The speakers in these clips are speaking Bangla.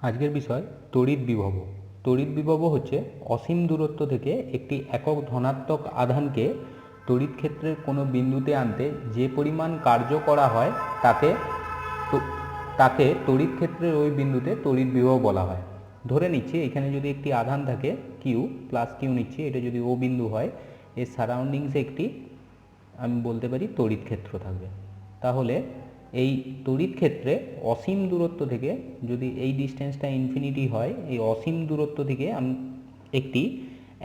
আজকের বিষয় তড়িৎ বিভব। তড়িৎ বিভব হচ্ছে অসীম দূরত্ব থেকে একটি একক ধনাত্মক আধানকে তড়িৎ ক্ষেত্রের কোনো বিন্দুতে আনতে যে পরিমাণ কার্য করা হয় তাকে তড়িৎ ক্ষেত্রের ওই বিন্দুতে তড়িৎ বিভব বলা হয়। ধরে নিচ্ছি এখানে যদি একটি আধান থাকে কিউ প্লাস কিউ নিচ্ছি, এটা যদি ও বিন্দু হয়, এর সারাউন্ডিংসে একটি আমি বলতে পারি তড়িৎ ক্ষেত্র থাকবে। তাহলে এই তড়িৎ ক্ষেত্রে অসীম দূরত্ব থেকে যদি এই ডিস্টেন্সটা ইনফিনিটি হয়, এই অসীম দূরত্ব থেকে আমি একটি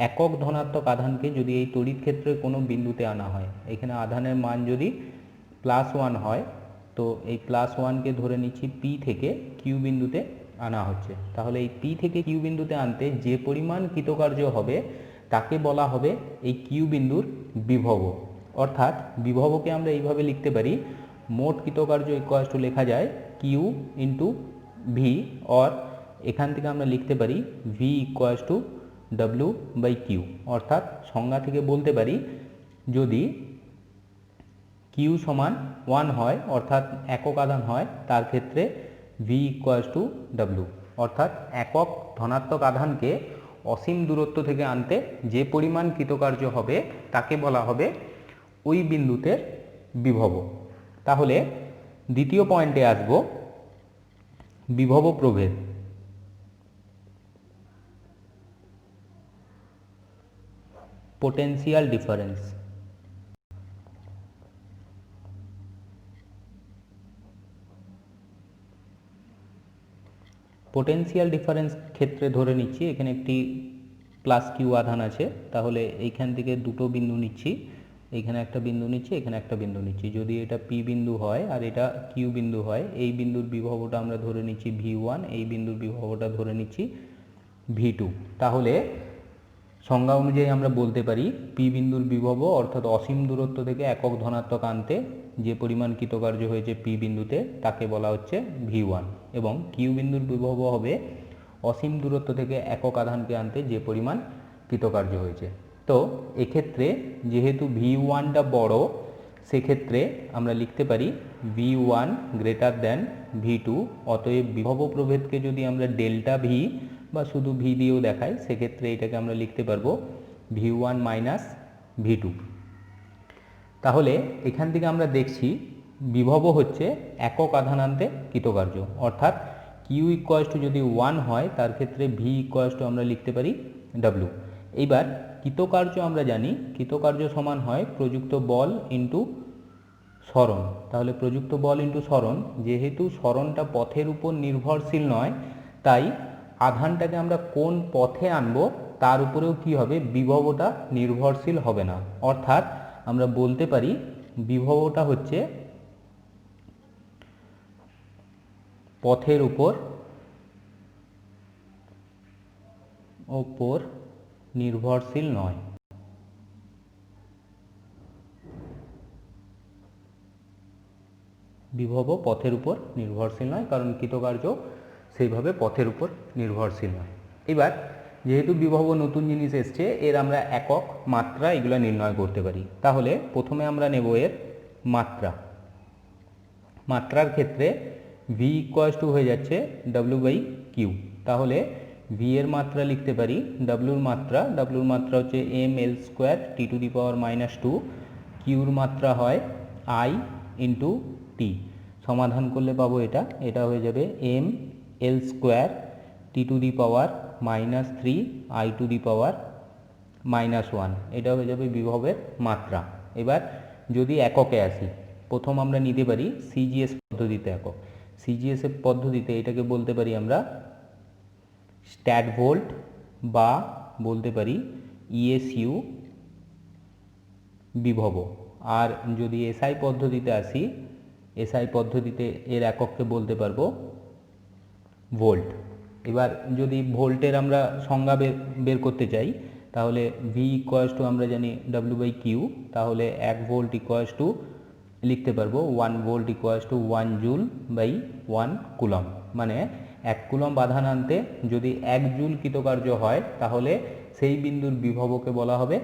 একক ধনাত্মক আধানকে যদি এই তড়িৎ ক্ষেত্রের কোনো বিন্দুতে আনা হয়, এখানে আধানের মান যদি +1 হয়, তো এই +1কে ধরে নিচ্ছি পি থেকে কিউ বিন্দুতে আনা হচ্ছে। তাহলে এই পি থেকে কিউ বিন্দুতে আনতে যে পরিমাণ কৃতকার্য হবে তাকে বলা হবে এই কিউ বিন্দুর বিভব। অর্থাৎ বিভবকে আমরা এইভাবে লিখতে পারি, মোট কৃতকার্য ইকুয়াল টু লেখা যায় কিউ ইন্টু ভি, অর এখান থেকে আমরা লিখতে পারি V equal to W by Q. অর্থাৎ সংজ্ঞা থেকে বলতে পারি, যদি কিউ সমান 1 হয় অর্থাৎ একক আধান হয়, তার ক্ষেত্রে ভি ইকুয়াল টু ডব্লিউ। অর্থাৎ একক ধনাত্মক আধানকে অসীম দূরত্ব থেকে আনতে যে পরিমাণ কৃতকার্য হবে তাকে বলা হবে ওই বিন্দুতে বিভব। তাহলে দ্বিতীয় পয়েন্টে আসব, বিভব প্রভেদ। Potential difference. পোটেনশিয়াল ডিফারেন্স ক্ষেত্রে ধরে নিচ্ছি এখানে একটি প্লাস কিউ আধান আছে, তাহলে এইখান থেকে দুটো বিন্দু নিচ্ছি, এইখানে একটা বিন্দু নিচ্ছি, এখানে একটা বিন্দু নিচ্ছি। যদি এটা পি বিন্দু হয় আর এটা কিউ বিন্দু হয়, এই বিন্দুর বিভবটা আমরা ধরে নিচ্ছি ভি1, এই বিন্দুর বিভবটা ধরে নিচ্ছি ভি2। তাহলে সংজ্ঞা অনুযায়ী আমরা বলতে পারি পি বিন্দুর বিভব অর্থাৎ অসীম দূরত্ব থেকে একক ধনাত্মক আনতে যে পরিমাণ কৃতকার্য হয়েছে পি বিন্দুতে তাকে বলা হচ্ছে ভি1, এবং কিউ বিন্দুর বিভব হবে অসীম দূরত্ব থেকে একক আধানকে আনতে যে পরিমাণ কৃতকার্য হয়েছে। তো এক্ষেত্রে যেহেতু ভি1টা বড়, সেক্ষেত্রে আমরা লিখতে পারি ভি1 গ্রেটার দেন ভি2। অতএব বিভব প্রভেদকে যদি আমরা ডেল্টা ভি বা শুধু ভি দিয়েও দেখাই, সেক্ষেত্রে এটাকে আমরা লিখতে পারবো ভি1 মাইনাস ভি2। তাহলে এখান থেকে আমরা দেখছি বিভব হচ্ছে একক আধান আনতে কৃতকার্য, অর্থাৎ কিউ ইকুয়াল টু যদি 1 হয় তার ক্ষেত্রে ভি ইকুয়াল টু আমরা লিখতে পারি ডব্লিউ। এইবার কৃতকার্য আমরা জানি কৃতকার্য সমান হয় প্রযুক্ত বল ইন্টু সরণ। তাহলে প্রযুক্ত বল ইন্টু সরণ, যেহেতু সরণটা পথের উপর নির্ভরশীল নয়, তাই আধানটাকে আমরা কোন পথে আনবো তার উপরেও কি হবে, বিভবটা নির্ভরশীল হবে না। অর্থাৎ আমরা বলতে পারি বিভবটা হচ্ছে পথের উপর নির্ভরশীল নয়। বিভব পথের উপর নির্ভরশীল নয়, কারণ কৃতকার্য সেইভাবে পথের উপর নির্ভরশীল নয়। এবার যেহেতু বিভব নতুন জিনিস এসছে, এর আমরা একক, মাত্রা এগুলো নির্ণয় করতে পারি। তাহলে প্রথমে আমরা নেব এর মাত্রা। মাত্রার ক্ষেত্রে ভি ইকুয়াল টু হয়ে যাচ্ছে ডব্লিউ বাই কিউ। তাহলে ভি এর মাত্রা লিখতে পারি ডব্লিউর মাত্রা হচ্ছে M L square T to the power -2। কিউর মাত্রা হয় আই ইন্টু টি। সমাধান করলে পাবো এটা হয়ে যাবে M L square T to the power -3 I to the power -1। এটা হয়ে যাবে বিভবের মাত্রা। এবার যদি এককে আসি, প্রথম আমরা নিতে পারি সিজিএস পদ্ধতিতে একক। সিজিএস এর পদ্ধতিতে এটাকে বলতে পারি আমরা স্ট্যাট ভোল্ট বা বলতে পারি ইএসইউ বিভব। আর যদি এসআই পদ্ধতিতে আসি, এসআই পদ্ধতিতে এর একককে বলতে পারবো ভোল্ট। এবার যদি ভোল্টের আমরা সংজ্ঞা বের করতে চাই, তাহলে ভি ইকুয়াল টু আমরা জানি ডব্লিউ বাই কিউ। তাহলে 1 ভোল্ট ইকুয়াল টু লিখতে পারবো 1 volt equal to 1 joule by 1 coulomb. মানে 1 কুলম্ব আধান আনতে যদি 1 জুল কৃতকার্য হয়, তাহলে সেই বিন্দুর বিভবকে বলা হবে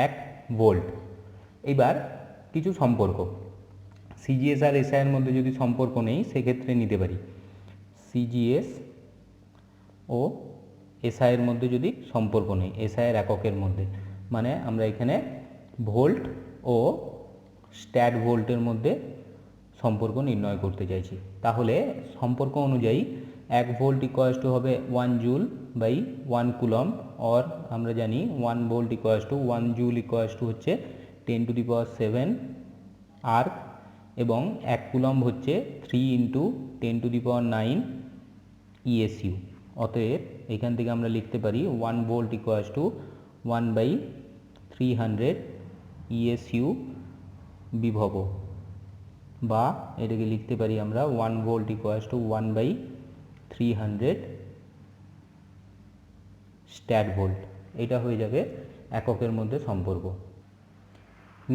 1 ভোল্ট। এবার কিছু সম্পর্ক, সিজিএস আর এসআই এর মধ্যে যদি সম্পর্ক নেই, সেক্ষেত্রে নিতে পারি সিজিএস ও এসআই এর মধ্যে যদি সম্পর্ক নেই, এসআই এর এককের মধ্যে, মানে আমরা এখানে ভোল্ট ও স্ট্যাট ভোল্টের মধ্যে সম্পর্ক নির্ণয় করতে চাইছি। তাহলে সম্পর্ক অনুযায়ী 1 ভোল্ট ইকুয়ালস টু হবে 1 জুল বাই 1 কুলম্ব, অর আমরা জানি 1 volt equals to 1 joule equals to হচ্ছে 10⁻7 আর্ক, এবং 1 কুলম্ব হচ্ছে 3 ইন্টু 10⁹ ESU। অতএব এখান থেকে আমরা লিখতে পারি 1 ভোল্ট ইকুয়ালস টু 1/300 ESU বিভব, বা এটাকে লিখতে পারি আমরা 1 volt equals to 1/300 stat volt. এটা হয়ে যাবে এককের মধ্যে সম্পর্ক।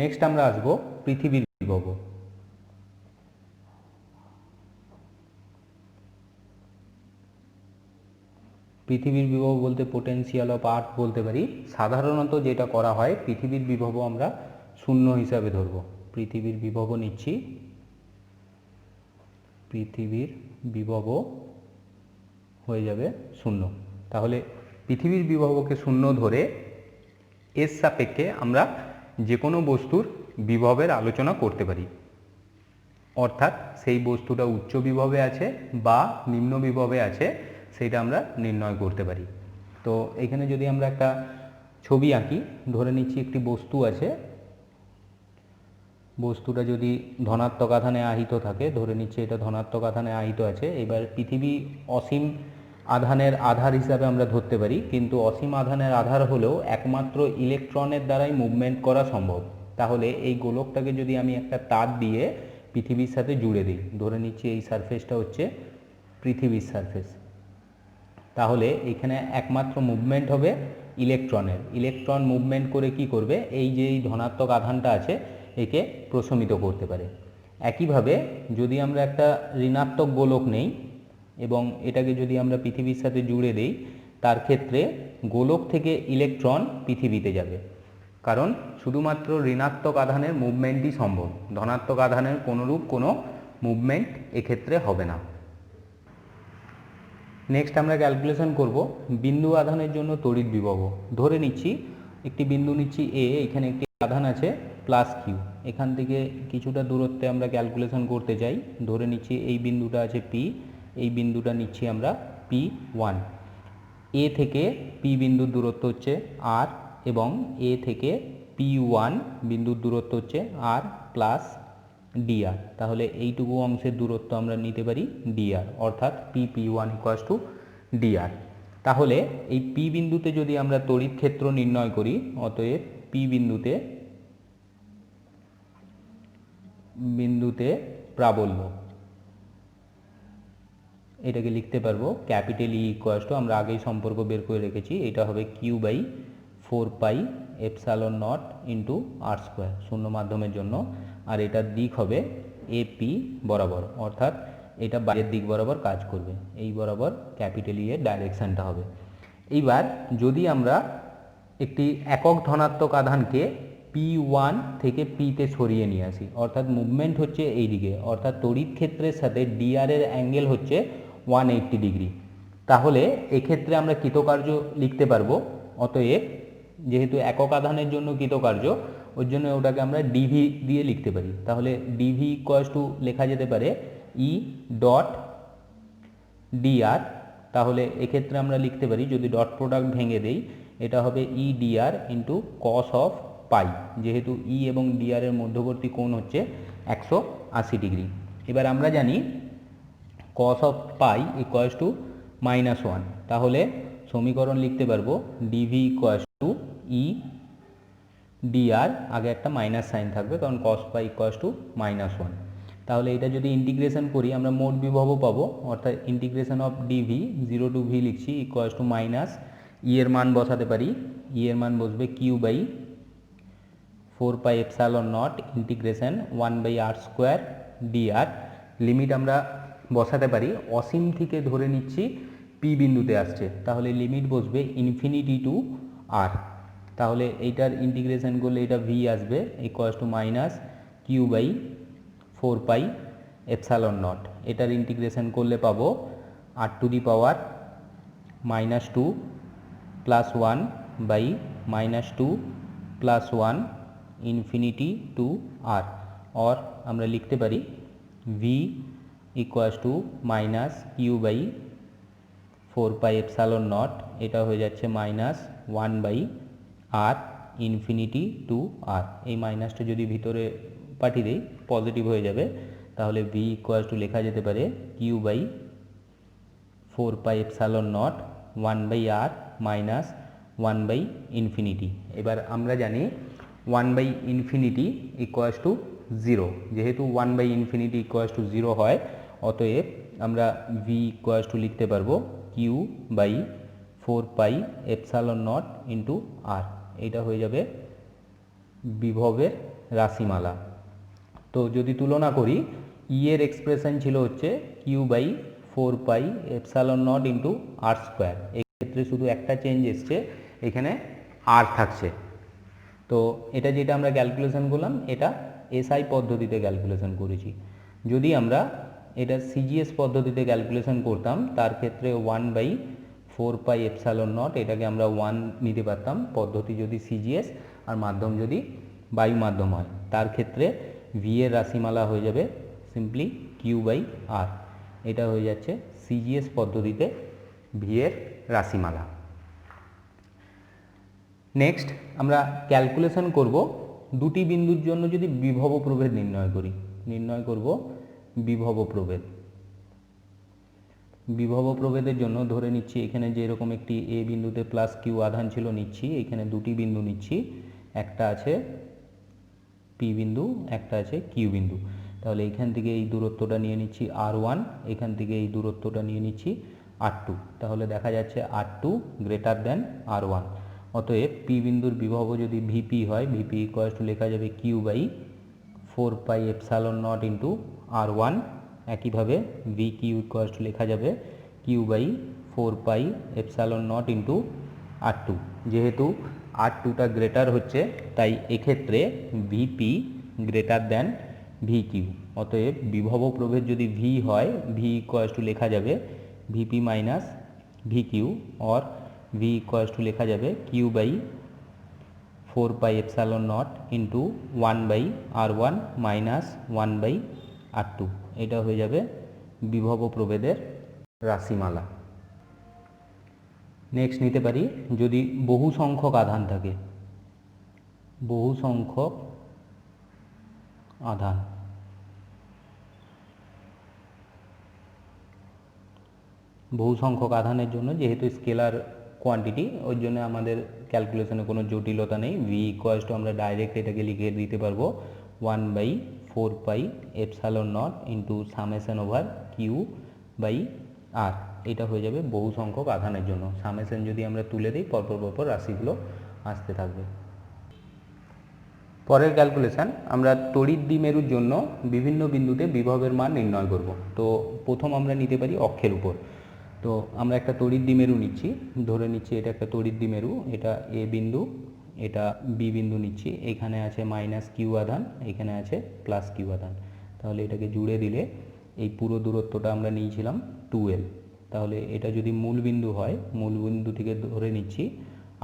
নেক্সট আমরা আসব পৃথিবীর বিভব। পৃথিবীর বিভব বলতে পোটেনশিয়াল অফ আর্থ বলতে পারি। সাধারণত যেটা করা হয়, পৃথিবীর বিভব আমরা শূন্য হিসাবে ধরব। পৃথিবীর বিভব নিচ্ছি, পৃথিবীর বিভব হয়ে যাবে শূন্য। তাহলে পৃথিবীর বিভবকে শূন্য ধরে এর সাপেক্ষে আমরা যে কোনো বস্তুর বিভবের আলোচনা করতে পারি, অর্থাৎ সেই বস্তুটা উচ্চ বিভবে আছে বা নিম্ন বিভবে আছে সেটা আমরা নির্ণয় করতে পারি। তো এখানে যদি আমরা একটা ছবি আঁকি, ধরে নিচ্ছি একটি বস্তু আছে, বস্তুটা যদি ধনাত্মক আধানে আহিত থাকে, ধরে নিচ্ছি এটা ধনাত্মক আধানে আহিত আছে। এবার পৃথিবী অসীম আধানের আধার হিসাবে আমরা ধরতে পারি, কিন্তু অসীম আধানের আধার হলেও একমাত্র ইলেকট্রনের দ্বারাই মুভমেন্ট করা সম্ভব। তাহলে এই গোলকটাকে যদি আমি একটা তার দিয়ে পৃথিবীর সাথে জুড়ে দিই, ধরে নিচ্ছি এই সারফেসটা হচ্ছে পৃথিবীর সারফেস, তাহলে এখানে একমাত্র মুভমেন্ট হবে ইলেকট্রনের। ইলেকট্রন মুভমেন্ট করে কি করবে, এই যে এই ধনাত্মক আধানটা আছে একে প্রশমিত করতে পারে। একইভাবে যদি আমরা একটা ঋণাত্মক গোলক নেই এবং এটাকে যদি আমরা পৃথিবীর সাথে জুড়ে দেই, তার ক্ষেত্রে গোলক থেকে ইলেকট্রন পৃথিবীতে যাবে, কারণ শুধুমাত্র ঋণাত্মক আধানের মুভমেন্টই সম্ভব, ধনাত্মক আধানের কোনোরূপ কোনো মুভমেন্ট এক্ষেত্রে হবে না। নেক্সট আমরা ক্যালকুলেশন করব বিন্দু আধানের জন্য তড়িৎ বিভব। ধরে নিচ্ছি একটি বিন্দু নিচ্ছি এ, এখানে একটি আধান আছে +Q, এখান থেকে কিছুটা দূরত্বে আমরা ক্যালকুলেশন করতে চাই। ধরে নিচ্ছি এই বিন্দুটা আছে P, এই বিন্দুটা নিচ্ছি আমরা P1। এ থেকে P বিন্দুর দূরত্ব হচ্ছে R, এবং এ থেকে P1 বিন্দুর দূরত্ব হচ্ছে R প্লাস dr। তাহলে এইটুকু অংশের দূরত্ব আমরা নিতে পারি dr, অর্থাৎ P1 ইকুয়ালস টু dr। তাহলে এই P বিন্দুতে যদি আমরা তড়িৎ ক্ষেত্র নির্ণয় করি, অতএব P বিন্দুতে প্রাবল্য, এটাকে লিখতে পারবো ক্যাপিটাল E ইকুয়ালস টু, আমরা আগেই সম্পর্ক বের করে রেখেছি, এটা হবে Q/4πε0 ইন্টু r², শূন্য মাধ্যমের জন্য, আর এটার দিক হবে AP বরাবর, অর্থাৎ এটা বাইরের দিক বরাবর কাজ করবে, এই বরাবর ক্যাপিটাল E এর ডাইরেকশানটা হবে। এইবার যদি আমরা একটি একক ধনাত্মক আধানকে P1 থেকে Pতে সরিয়ে নিয়ে আসি, অর্থাৎ মুভমেন্ট হচ্ছে এই দিকে, অর্থাৎ তড়িৎ ক্ষেত্রের সাথে dr এর অ্যাঙ্গেল হচ্ছে 180 ডিগ্রি, তাহলে এক্ষেত্রে আমরা কৃতকার্য লিখতে পারবো। অতএব যেহেতু একক আধানের জন্য কৃতকার্য, ওর জন্য ওটাকে আমরা dv দিয়ে লিখতে পারি। তাহলে dv ইকুয়ালস টু লেখা যেতে পারে E ডট dr। তাহলে এক্ষেত্রে আমরা লিখতে পারি, যদি ডট প্রোডাক্ট ভেঙে দেই, এটা হবে E dr into cos of পাই, যেহেতু E এবং dr এর মধ্যবর্তী কোণ হচ্ছে 180 ডিগ্রি। এবার আমরা জানি cos of pi equals to -1, তাহলে সমীকরণ লিখতে পারবো dv equals to E dr, আগে একটা মাইনাস সাইন থাকবে কারণ কস পাই ইকুয়ালস টু -1। তাহলে এটা যদি ইন্টিগ্রেশন করি আমরা মোট বিভব পাবো, অর্থাৎ integration of dv 0 to v লিখছি ইকুয়ালস টু মাইনাস E এর মান বসাতে পারি, E এর মান বসবে Q/4πε0 integration 1/r² dr। Limit আমরা বসাতে পারি, অসীম থেকে ধরে নিচ্ছি P বিন্দুতে আসছে, তাহলে লিমিট বসবে ইনফিনিটি টু r। তাহলে এইটার ইন্টিগ্রেশন করলে এটা v আসবে ইকুয়ালস টু মাইনাস Q/4πε0। এটার ইন্টিগ্রেশন করলে পাবো r⁴ -2 plus 1 by -2 plus 1 infinity to R. और আমরা লিখতে পারি v equals to minus Q by 4πε0, এটা হয়ে যাচ্ছে -1 by R infinity to R. এই মাইনাসটা যদি ভিতরে পাঠিয়ে দিই পজিটিভ হয়ে যাবে, তাহলে v ইকুয়ালস টু লেখা যেতে পারে Q by 4πε0 1 by R minus 1 by infinity. এবার আমরা জানি 1 বাই ইনফিনিটি ইকুয়ালস টু 0, যেহেতু 1 বাই ইনফিনিটি ইকুয়ালস টু 0 হয়, অতএব আমরা v ইকুয়ালস টু লিখতে পারবো কিউ বাই 4πε0 ইন্টু আর। এটা হয়ে যাবে বিভবের রাশিমালা। তো যদি তুলনা করি, ই এর এক্সপ্রেশন ছিল হচ্ছে Q by 4πε0 into R square. এক্ষেত্রে শুধু একটা চেঞ্জ এসছে, এখানে আর থাকছে। তো এটা যেটা আমরা ক্যালকুলেশন করলাম, এটা এসআই পদ্ধতিতে ক্যালকুলেশন করেছি। যদি আমরা এটা সিজিএস পদ্ধতিতে ক্যালকুলেশন করতাম, তার ক্ষেত্রে 1 বাই 4πε0, এটাকে আমরা 1 নিতে পারতাম, পদ্ধতি যদি সিজিএস আর মাধ্যম যদি বায়ু মাধ্যম হয়। তার ক্ষেত্রে ভি এর রাশিমালা হয়ে যাবে সিম্পলি কিউ বাই আর। এটা হয়ে যাচ্ছে সিজিএস পদ্ধতিতে ভি এর রাশিমালা। নেক্সট আমরা ক্যালকুলেশন করব দুটি বিন্দুর জন্য যদি বিভব প্রভেদ নির্ণয় করি। নির্ণয় করব বিভব প্রভেদ। বিভব প্রভেদের জন্য ধরে নিচ্ছি এখানে যেরকম একটি এ বিন্দুতে প্লাস কিউ আধান ছিল নিচ্ছি, এখানে দুটি বিন্দু নিচ্ছি, একটা আছে পি বিন্দু, একটা আছে কিউ বিন্দু। তাহলে এখান থেকে এই দূরত্বটা নিয়ে নিচ্ছি r1, এখান থেকে এই দূরত্বটা নিয়ে নিচ্ছি r2। তাহলে দেখা যাচ্ছে r2 গ্রেটার দেন r1। অতএব পি বিন্দুর বিভব যদি ভিপি হয়, ভিপি ইকুয়ালস টু লেখা যাবে কিউ বাই 4πε0 ইন্টু r1। একইভাবে ভি কিউ ইকুয়ালস টু লেখা যাবে কিউ বাই 4πε0 ইন্টু r2। যেহেতু r2টা গ্রেটার হচ্ছে, তাই এক্ষেত্রে VP greater than V Q. অতএব বিভব প্রভেদ যদি ভি হয়, ভি ইকুয়ালস টু লেখা যাবে VP minus V Q, or V equals to লেখা যাবে Q by 4πε0 into 1 by r1 minus 1 by r2। এটা হয়ে যাবে বিভব প্রভেদের রাশিমালা। নেক্সট নিতে পারি যদি বহু সংখ্যক আধান থাকে। বহু সংখ্যক আধান, বহু সংখ্যক আধানের জন্য যেহেতু স্কেলার কোয়ান্টিটি, ওই জন্য আমাদের ক্যালকুলেশনে কোনো জটিলতা নেই। ভি ইকুয়ালস টু আমরা ডাইরেক্ট এটাকে লিখে দিতে পারবো 1 by 4πε0 into summation over Q by R. এটা হয়ে যাবে বহু সংখ্যক আধানের জন্য। সামেশন যদি আমরা তুলে দিই, পরপর পরপর রাশিগুলো আসতে থাকবে। পরের ক্যালকুলেশান, আমরা তড়িৎ দ্বিমেরুর জন্য বিভিন্ন বিন্দুতে বিভবের মান নির্ণয় করব। তো প্রথম আমরা নিতে পারি অক্ষের উপর। তো আমরা একটা তড়িৎ দ্বিমেরু নিচ্ছি, ধরে নিচ্ছি এটা একটা তড়িৎ দ্বিমেরু, এটা এ বিন্দু, এটা বি বিন্দু নিচ্ছি। এখানে আছে মাইনাস কিউ আধান, এখানে আছে প্লাস কিউ আধান। তাহলে এটাকে জুড়ে দিলে এই পুরো দূরত্বটা আমরা নিয়েছিলাম 2l। তাহলে এটা যদি মূল বিন্দু হয়, মূল বিন্দু থেকে ধরে নিচ্ছি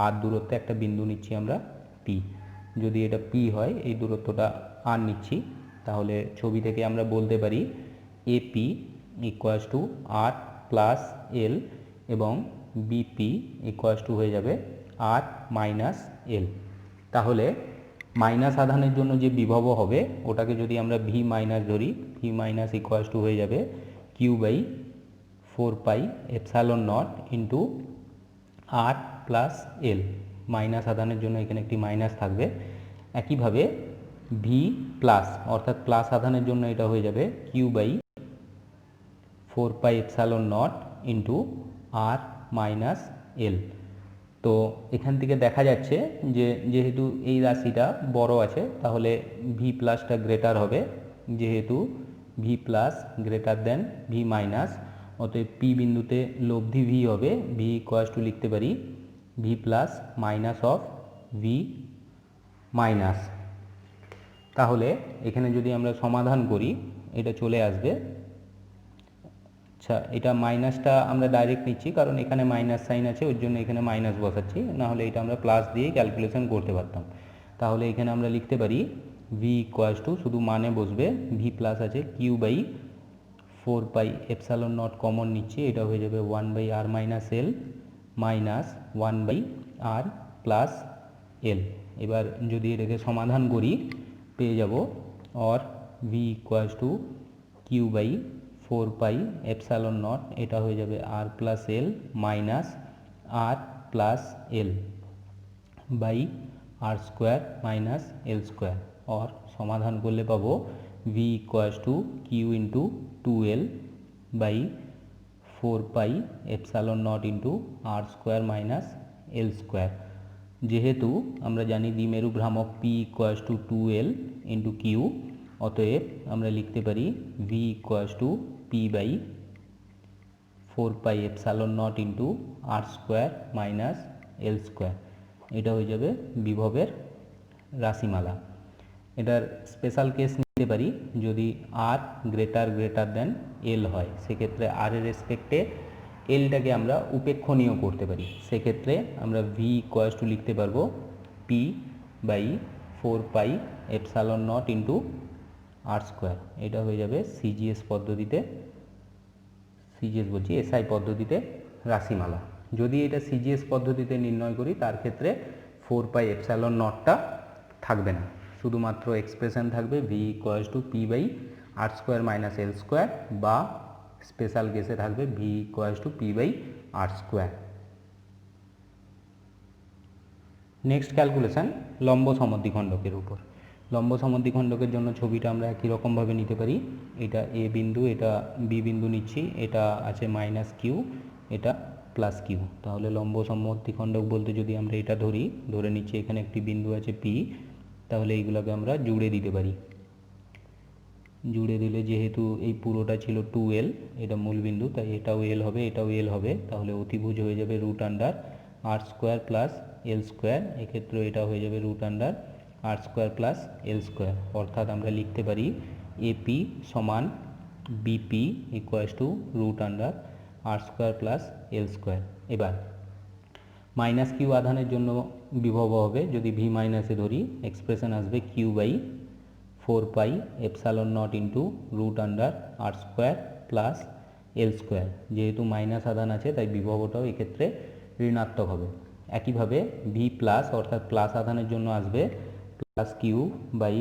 আর দূরত্বে একটা বিন্দু নিচ্ছি আমরা পি। যদি এটা পি হয়, এই দূরত্বটা আর নিচ্ছি। তাহলে ছবি থেকে আমরা বলতে পারি AP equals to R plus L এবং বিপি ইকুয়ালস টু হয়ে যাবে আর মাইনাস এল। তাহলে মাইনাস আধানের জন্য যে বিভব হবে, ওটাকে যদি আমরা ভি মাইনাস ধরি, ভি মাইনাস ইকুয়ালস টু হয়ে যাবে Q by 4πε0 into R plus L. Minus আধানের জন্য এখানে একটি মাইনাস থাকবে। একইভাবে ভি প্লাস অর্থাৎ প্লাস আধানের জন্য এটা হয়ে যাবে Q by 4πε0 into R minus L. তো এখান থেকে দেখা যাচ্ছে যে যেহেতু এই রাশিটা বড় আছে, তাহলে ভি প্লাসটা গ্রেটার হবে। যেহেতু V plus greater than V minus, অতএব পি বিন্দুতে লব্ধি ভি হবে ভি ইকুয়ালস টু লিখতে পারি V plus minus of V minus. তাহলে এখানে যদি আমরা সমাধান করি, এটা চলে আসবে আচ্ছা, এটা মাইনাসটা আমরা ডাইরেক্ট নিচ্ছি কারণ এখানে মাইনাস সাইন আছে, ওর জন্য এখানে মাইনাস বসাচ্ছি, না হলে এটা আমরা প্লাস দিয়ে ক্যালকুলেশন করতে পারতাম। তাহলে এখানে আমরা লিখতে পারি ভি ইকুয়ালস টু, শুধু মানে বসবে, ভি প্লাস আছে কিউ বাই 4πε0 কমন নিচ্ছি, এটা হয়ে যাবে 1/r minus L minus 1/r plus L. এবার যদি এটাকে সমাধান করি পেয়ে যাব or V equals to Q by 4πε0, এটা হয়ে যাবে R plus L minus R plus L by R square minus L square. और সমাধান করলে পাবো V equals to Q into 2l by 4πε0 into R square minus L square. যেহেতু আমরা জানি দ্বিমেরু ভ্রামক P equals to 2l into Q, অতএব আমরা লিখতে পারি V equals to P by 4πε0 into R square minus L square. এটা হয়ে যাবে বিভবের রাশিমালা। এটার স্পেশাল কেস নিতে পারি যদি আর গ্রেটার দেন এল হয়, সেক্ষেত্রে আর এর রেসপেক্টে এলটাকে আমরা উপেক্ষণীয় করতে পারি। সেক্ষেত্রে আমরা ভি ইকুয়ালস টু লিখতে পারবো P by 4πε0 into R square. এটা হয়ে যাবে সিজিএস পদ্ধতিতে, সিজিএস বলছি এসআই পদ্ধতিতে রাশিমালা। যদি এটা সিজিএস পদ্ধতিতে নির্ণয় করি তার ক্ষেত্রে 4πε0টা থাকবে না, শুধুমাত্র এক্সপ্রেশন থাকবে V equals to P by R square minus L square, বা স্পেশাল কেসে থাকবে V equals to P by R square. Next calculation লম্ব সমদ্বিখণ্ডকের উপর। লম্ব সমদ্বিখণ্ডকের জন্য ছবিটা আমরা একই রকমভাবে নিতে পারি। এটা এ বিন্দু, এটা বি বিন্দু নিচ্ছি, এটা আছে মাইনাস কিউ, এটা প্লাস কিউ। তাহলে লম্ব সমদ্বিখণ্ডক বলতে যদি আমরা এটা ধরে নিচ্ছি এখানে একটি বিন্দু আছে পি, তাহলে এইগুলোকে আমরা জুড়ে দিতে পারি। জুড়ে দিলে যেহেতু এই পুরোটা ছিল 2l, এটা মূল বিন্দু, তাই এটাও এল হবে এটাও এল হবে, তাহলে অতিভুজ হয়ে যাবে root under R square plus L square. এক্ষেত্রে এটা হয়ে যাবে root under R square plus L square. অর্থাৎ আমরা লিখতে পারি এপি সমান BP equals to root under R square plus L square. এবার মাইনাস কিউ আধানের জন্য বিভব হবে, যদি ভি মাইনাসে ধরি এক্সপ্রেশন আসবে Q by 4πε0 into root under R square plus L square. যেহেতু মাইনাস আধান আছে তাই বিভবটাও এক্ষেত্রে ঋণাত্মক হবে। একইভাবে ভি প্লাস অর্থাৎ প্লাস আধানের জন্য আসবে plus Q by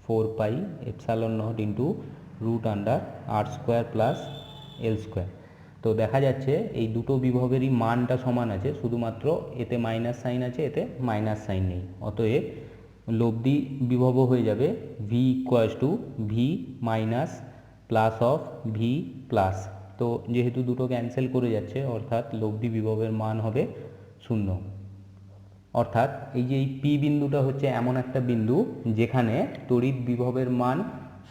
4πε0 into root under R square plus L square. তো দেখা যাচ্ছে এই দুটো বিভবেরই মানটা সমান আছে, শুধুমাত্র এতে মাইনাস সাইন আছে, এতে মাইনাস সাইন নেই। অতএব লব্ধি বিভব হয়ে যাবে V equals two V minus plus of V plus. তো যেহেতু দুটো ক্যান্সেল করে যাচ্ছে অর্থাৎ লব্ধি বিভবের মান হবে 0। অর্থাৎ এই যে এই পি বিন্দুটা হচ্ছে এমন একটা বিন্দু যেখানে তড়িৎ বিভবের মান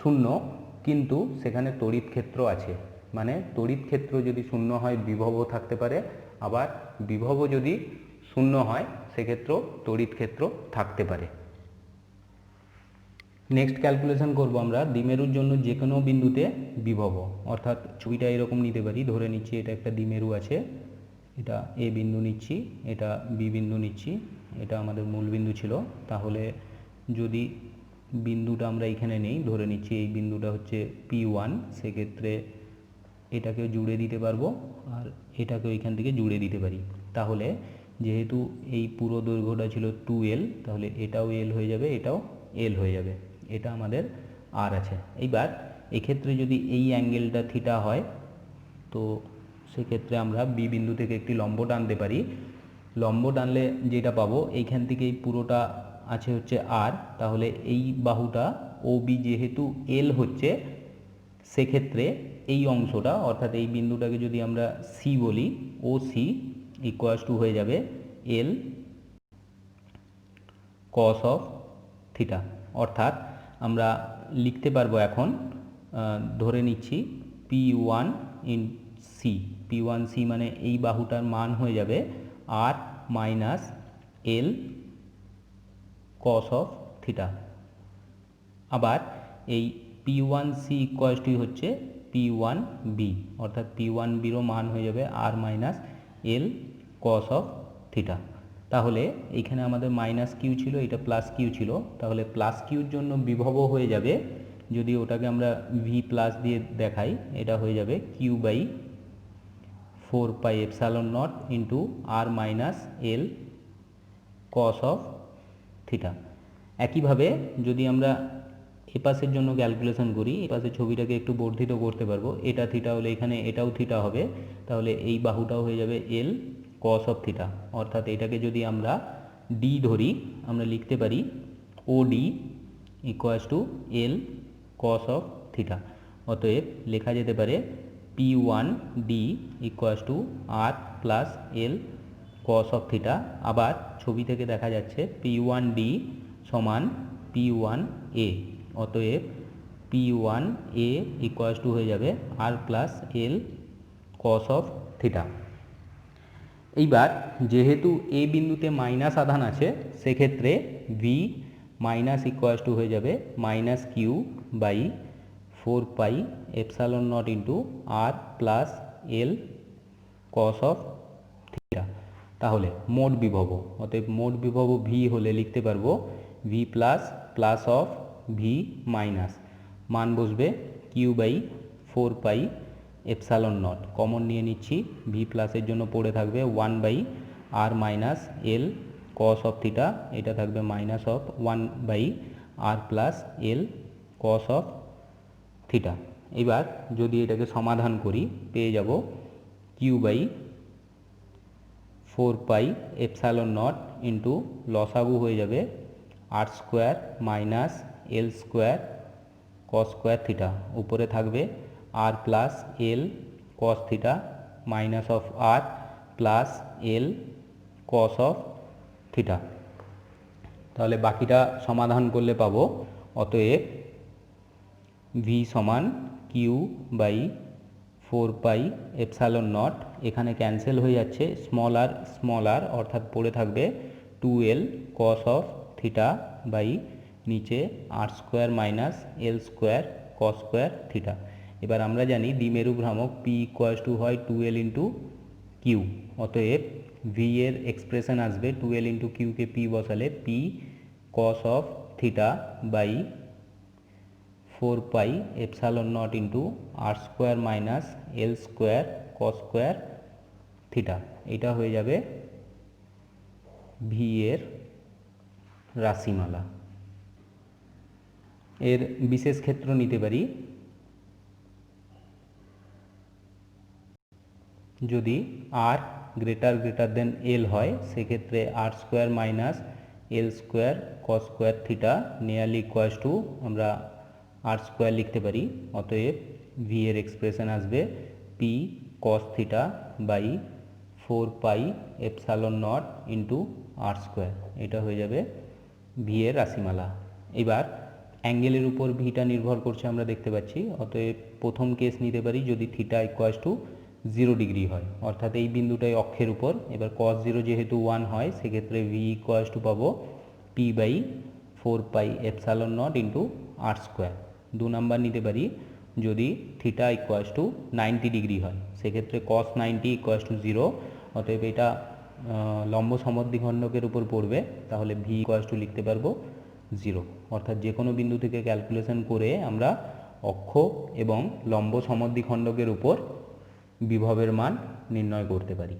0, কিন্তু সেখানে তড়িৎ ক্ষেত্র আছে। মানে তড়িৎ ক্ষেত্র যদি 0 হয় বিভবও থাকতে পারে, আবার বিভব যদি 0 হয় সেক্ষেত্রেও তড়িৎ ক্ষেত্র থাকতে পারে। নেক্সট ক্যালকুলেশন করব আমরা দ্বিমেরুর জন্য যে কোনো বিন্দুতে বিভব। অর্থাৎ ছবিটা এরকম নিতে পারি, ধরে নিচ্ছি এটা একটা দ্বিমেরু আছে, এটা এ বিন্দু নিচ্ছি, এটা বি বিন্দু নিচ্ছি, এটা আমাদের মূল বিন্দু ছিল। তাহলে যদি বিন্দুটা আমরা এখানে নেই, ধরে নিচ্ছি এই বিন্দুটা হচ্ছে P1, সেক্ষেত্রে এটাকেও জুড়ে দিতে পারবো আর এটাকেও এখান থেকে জুড়ে দিতে পারি। তাহলে যেহেতু এই পুরো দৈর্ঘ্যটা ছিল 2l, তাহলে এটাও এল হয়ে যাবে, এটাও এল হয়ে যাবে, এটা আমাদের আর আছে। এইবার এক্ষেত্রে যদি এই অ্যাঙ্গেলটা থিটা হয় তো সেক্ষেত্রে আমরা বি বিন্দু থেকে একটি লম্ব টানতে পারি। লম্ব টানলে যেটা পাবো এইখান থেকে এই পুরোটা আছে হচ্ছে আর, তাহলে এই বাহুটা ও বি যেহেতু এল হচ্ছে, সেক্ষেত্রে এই অংশটা অর্থাৎ এই বিন্দুটাকে যদি আমরা সি বলি, ও সি ইকুয়ালস টু হয়ে যাবে এল কস অফ থিটা। অর্থাৎ আমরা লিখতে পারবো এখন, ধরে নিচ্ছি P1 in C, P1 C মানে এই বাহুটার মান হয়ে যাবে R minus L cos of theta. আবার এই P1 সি ইকুয়ালস টু হচ্ছে P1B, অর্থাৎ P1Bরও মান হয়ে যাবে R minus L cos of theta. তাহলে এইখানে আমাদের মাইনাস কিউ ছিল, এটা প্লাস কিউ ছিল, তাহলে প্লাস কিউর জন্য বিভব হয়ে যাবে, যদি ওটাকে আমরা ভি প্লাস দিয়ে দেখাই, এটা হয়ে যাবে Q by 4 pi epsilon nought into R minus L cos of theta. একইভাবে যদি আমরা এপাশের জন্য ক্যালকুলেশন করি, এপাশের ছবিটাকে একটু বর্ধিত করতে পারবো, এটা থিটা হলে এখানে এটাও থিটা হবে, তাহলে এই বাহুটাও হয়ে যাবে এল কস অফ থিটা। অর্থাৎ এটাকে যদি আমরা ডি ধরি, আমরা লিখতে পারি O D equals to L cos of theta. অতএব লেখা যেতে পারে P1D equals to R plus L cos of theta. আবার ছবি থেকে দেখা যাচ্ছে P1D সমান P1A, অতএব P1A ইকুয়ালস টু হয়ে যাবে R plus L cos of theta. এইবার যেহেতু এ বিন্দুতে মাইনাস আধান আছে, সেক্ষেত্রে ভি মাইনাস ইকুয়ালস টু হয়ে যাবে minus Q by 4 pi epsilon nought into R plus L cos of theta. তাহলে মোট বিভব, অতএব মোট বিভব ভি হলে লিখতে পারবো V plus plus of V minus, মান বসবে Q by 4 pi epsilon nought, common নিয়ে নিচ্ছি, ভি প্লাসের জন্য পড়ে থাকবে 1 by R minus L cos of theta, এটা থাকবে minus of 1 by R plus L cos of theta. এবার যদি এটাকে সমাধান করি, পেয়ে যাব Q by 4 pi epsilon nought into লসাগু হয়ে যাবে R square minus L square cos square theta, উপরে থাকবে R plus L cos theta minus of R plus L cos of theta. তাহলে বাকিটা সমাধান করলে পাবো, অতএব ভি সমান Q by 4 pi epsilon nought, এখানে ক্যান্সেল হয়ে যাচ্ছে স্মল আর, অর্থাৎ পড়ে থাকবে 2L cos of theta by নিচে আর square minus L square cos square theta. এবার আমরা জানি দ্বিমেরু ভ্রামক পি ইকুয়ালস টু হয় 2L ইন্টু কিউ, অতএব ভি এর এক্সপ্রেশন আসবে 2L ইন্টু কিউকে পি বসালে P cos of theta by 4 pi epsilon nought into R square minus L square cos square theta. এটা হয়ে যাবে ভি এর রাশিমালা। এর বিশেষ ক্ষেত্র নিতে পারি, যদি আর গ্রেটার দেন এল হয়, সেক্ষেত্রে R square minus L square cos square theta nearly equals to আমরা আর স্কোয়ার লিখতে পারি, অতএব ভি এর এক্সপ্রেশন আসবে P cos theta by 4 pi epsilon nought into R square, এটা হয়ে যাবে ভি এর রাশিমালা। এবার অ্যাঙ্গেলের উপর ভিটা নির্ভর করছে আমরা দেখতে পাচ্ছি, অতএব প্রথম কেস নিতে পারি যদি থিটা ইকুয়ালস টু 0 ডিগ্রি হয়, অর্থাৎ এই বিন্দুটাই অক্ষের উপর। এবার cos 0 যেহেতু 1 হয়, সেক্ষেত্রে ভি ইকুয়ালস টু পাবো P by 4 pi epsilon nought into R square. 2 number নিতে পারি যদি থিটা ইকুয়ালস টু 90 ডিগ্রি হয়, সেক্ষেত্রে cos 90 ইকুয়ালস টু 0, অতএব এটা লম্ব সমদ্বিখণ্ডকের উপর পড়বে, তাহলে ভি ইকুয়ালস টু লিখতে পারবো 0। অর্থাৎ যে কোনো বিন্দু থেকে ক্যালকুলেশন করে আমরা অক্ষ এবং লম্ব সমদ্বিখণ্ডকের উপর বিভবের মান নির্ণয় করতে পারি।